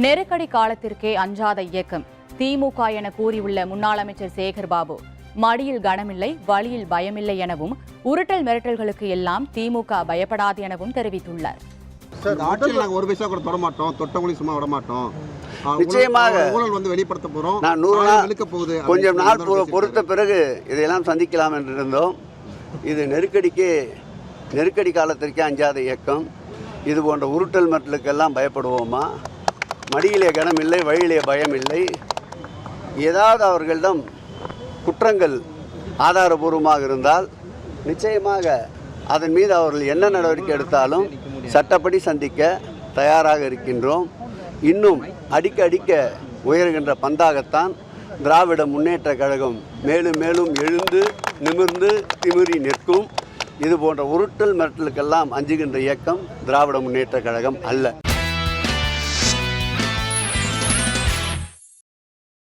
நெருக்கடி காலத்திற்கே அஞ்சாத இயக்கம் திமுக என கூறியுள்ள முன்னாள் அமைச்சர் சேகர்பாபு, மடியில் கனமில்லை, வழியில் பயமில்லை எனவும், உருட்டல் மிரட்டல்களுக்கு எல்லாம் திமுக பயப்படாது எனவும் தெரிவித்துள்ளார். ஒரு பைசா கூட தொட மாட்டோம், தொட்டவங்களையும் சும்மா விட மாட்டோம். நிச்சயமாக ஊழல் வந்து வெளிப்படுத்த போறோம். நான் 100 நாள் கொஞ்சம் நாள் பொறுத்த பிறகு இதையெல்லாம் சந்திக்கலாம் என்று இருந்தோம். இது நெருக்கடி காலத்திற்கே அஞ்சாத இயக்கம். இது போன்ற உருட்டல் மிரட்டலுக்கெல்லாம் பயப்படுவோமா? மடியிலே கனம் இல்லை, வழியிலே பயம் இல்லை. ஏதாவது அவர்களிடம் குற்றங்கள் ஆதாரபூர்வமாக இருந்தால் நிச்சயமாக அதன் மீது அவர்கள் என்ன நடவடிக்கை எடுத்தாலும் சட்டப்படி சந்திக்க தயாராக இருக்கின்றோம். இன்னும் அடிக்க உயர்கின்ற பந்தாகத்தான் திராவிட முன்னேற்ற கழகம் மேலும் மேலும் எழுந்து நிமிர்ந்து திமிரி நிற்கும். இது போன்ற உருட்டல் மிரட்டலுக்கெல்லாம் அஞ்சுகின்ற இயக்கம் திராவிட முன்னேற்ற கழகம் அல்ல.